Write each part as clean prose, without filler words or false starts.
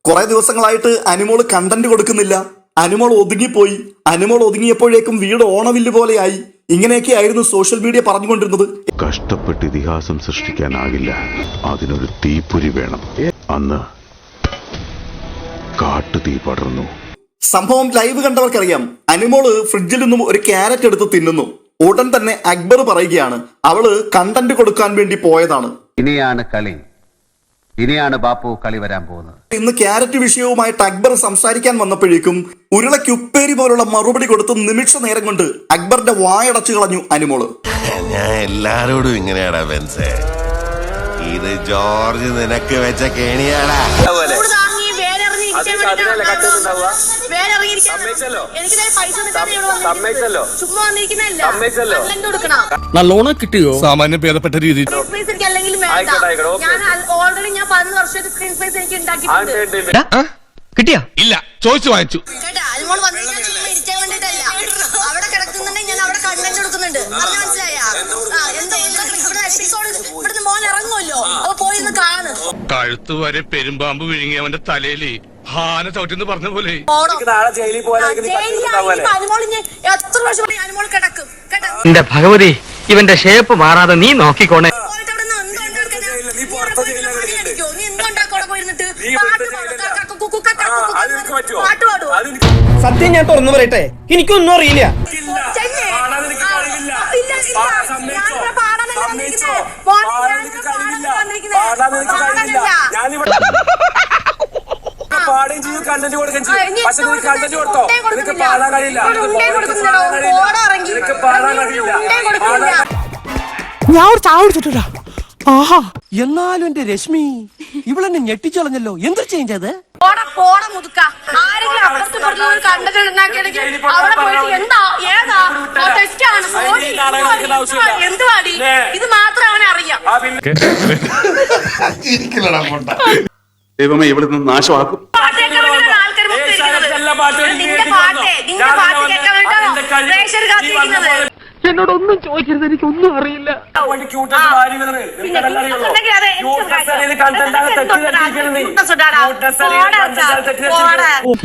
കുറെ ദിവസങ്ങളായിട്ട് അനുമോള് കണ്ടന്റ് കൊടുക്കുന്നില്ല. അനുമോൾ ഒതുങ്ങിപ്പോയി. അനുമോൾ ഒതുങ്ങിയപ്പോഴേക്കും വീട് ഓണവില്ല് പോലെയായി. ഇങ്ങനെയൊക്കെ ആയിരുന്നു സോഷ്യൽ മീഡിയ പറഞ്ഞുകൊണ്ടിരുന്നത്. കഷ്ടപ്പെട്ട് ഇതിഹാസം സൃഷ്ടിക്കാനാകില്ല, അതിനൊരു തീപ്പൊരി വേണം. അന്ന് കാട്ടുതീ പടർന്നു. സംഭവം ലൈവ് കണ്ടവർക്കറിയാം. അനുമോള് ഫ്രിഡ്ജിൽ നിന്നും ഒരു ക്യാരറ്റ് എടുത്ത് തിന്നുന്നു. ഉടൻ തന്നെ അക്ബർ പറയുകയാണ് അവള് കണ്ടന്റ് കൊടുക്കാൻ വേണ്ടി പോയതാണ്. ഇനിയാണ് കളി, ഇനിയാണ് ബാപ്പു കളി വരാൻ പോകുന്നത്. ഇന്ന് ക്യാരറ്റ് വിഷയവുമായിട്ട് അക്ബർ സംസാരിക്കാൻ വന്നപ്പോഴേക്കും ഉരുളയ്ക്ക് ഉപ്പേരി പോലുള്ള മറുപടി കൊടുത്ത് നിമിഷ നേരം കൊണ്ട് അക്ബറിന്റെ വായടച്ചു കളഞ്ഞു അനുമോള്. ഞാൻ എല്ലാരോടും ഇങ്ങനെയാടാ ബെൻസേ, ഇത് ജോർജ് നിനക്ക് വെച്ച കേണിയാടാ. നല്ലോണം കിട്ടിയോ? സാമാന്യം ഭേദപ്പെട്ട രീതി കിട്ടിയാ? ഇല്ല, ചോദിച്ചു വാങ്ങിച്ചു. അവിടെ കിടക്കുന്നുണ്ടെങ്കിൽ ഞാൻ അവിടെ കണ്ടന്റ് കൊടുക്കുന്നുണ്ട്. ഇവിടുന്ന് മോൻ ഇറങ്ങുമല്ലോ, അപ്പൊ പോയി കാണു. കഴുത്ത് വരെ പെരുമ്പാമ്പ് വിഴുങ്ങി അവന്റെ തലയില് ഹാന ചവിട്ടിന്ന് പറഞ്ഞ പോലെ. എന്റെ ഭഗവതി, ഇവന്റെ ഷേപ്പ് മാറാതെ നീ നോക്കിക്കോണേ. സത്യം ഞാൻ തുറന്നു പറയട്ടെ, എനിക്കൊന്നും അറിയില്ല. പാടുകയും ചെയ്യും, കണ്ടന്റ് കൊടുക്കുകയും ചെയ്യും. പക്ഷെ നീ കണ്ടന്റ് കൊടുത്തോ, നിനക്ക് പാടാൻ കഴിയില്ല. നിനക്ക് പാടാൻ കഴിയില്ല. ഞാൻ ഒരു ചായ കുടിച്ചിട്ടില്ല. ആഹാ, എന്നാലും എന്റെ രശ്മി ഇവളെന്നെ ഞെട്ടിച്ചളഞ്ഞല്ലോ. എന്ത് ചേഞ്ച് അത്? ഇത് മാത്രം അവനെ അറിയാം. ദൈവമേ, ഇവിടെ നിന്ന് നാശമാക്കും. എന്നോടൊന്നും ചോദിക്കരുത്, എനിക്കൊന്നും അറിയില്ല.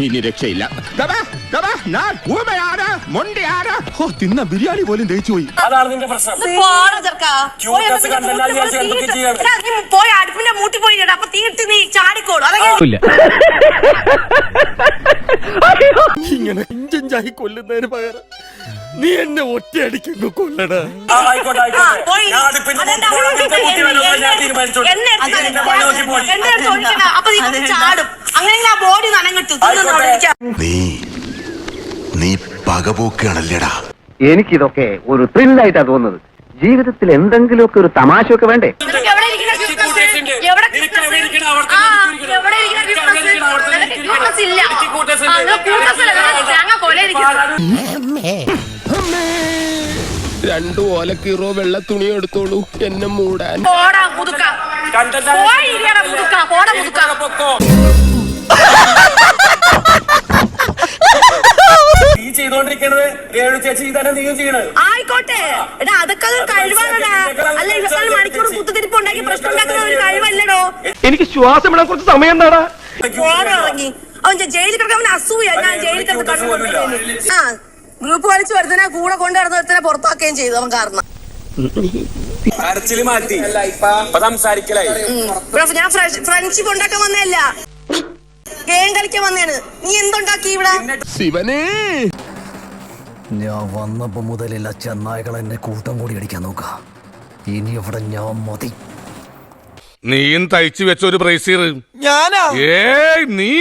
ഇനി രക്ഷയില്ല. തിന്ന ബിരിയാണി പോലും ദഹിച്ചു പോയി. അതാണ് നിന്റെ പ്രശ്നം. പോയി അടുപ്പിന്റെ മൂട്ടി പോയി അപ്പൊ തീർത്ത് നീ ചാടിക്കോളൂ. ഇങ്ങനെ ഇഞ്ചായി കൊല്ലുന്നതിന് പകരം നീ എന്നെ ഒറ്റയടിക്കുന്നു കൊല്ലടാ. നീ പകപോക്കുകയാണല്ലേടാ. എനിക്കിതൊക്കെ ഒരു ത്രില്ലായിട്ടാ തോന്നുന്നത്. ജീവിതത്തിൽ എന്തെങ്കിലുമൊക്കെ ഒരു തമാശയൊക്കെ വേണ്ടേ? രണ്ടു ഓലക്കീറോ വെള്ള തുണി എടുത്തോളൂ എന്നെ മൂടാൻ. നീ ചെയ്തോണ്ടിരിക്കണത് രേണു ചേച്ചി തന്നെ നീയും ചെയ്യണത്. ആയിക്കോട്ടെ, എടാ അതൊക്കെ ഒരു കഴിവാണടാ. അല്ല 24 മണിക്കൂർ കുത്തുതിരിപ്പ് ഉണ്ടാക്കി പ്രശ്നം ഉണ്ടാക്കുന്ന ഒരു കഴിവല്ലടോ. എനിക്ക് ശ്വാസം വിടാൻ കുറച്ച് സമയം എന്താടാ? ഇറങ്ങി അവൻ ജയിലിൽ കിടക്കാൻ അവന് അസൂയ. ഞാൻ ജയിലിൽ കിടന്ന് കണ്ടുകൊണ്ടിരിക്കുന്നു. ആ ഗ്രൂപ്പ് വലിച്ചു വരുത്തനെ കൂടെ കൊണ്ടു നടന്ന ഒരുത്തനെ പുറത്താക്കുകയും ചെയ്തു അവൻ കാരണം. കരച്ചില് മാറ്റി സംസാരിക്കലായി. ഞാൻ ഫ്രണ്ട്ഷിപ്പ് ഉണ്ടാക്കാൻ വന്നതല്ല, ഗെയിം കളിക്കാൻ വന്നേണ്. നീ എന്തുണ്ടാക്കി ഇവിടെ? ശിവനേ, ഞാൻ വന്നപ്പോ മുതലില്ല ചെന്നായകൾ എന്നെ കൂട്ടം കൂടി അടിക്കാൻ നോക്കാം. ഇനി ഇവിടെ ഞാൻ മതി. നീയും തയ്ച്ചു വെച്ച ഒരു ബ്രേസീർ. ഞാനാ? ഏയ് നീ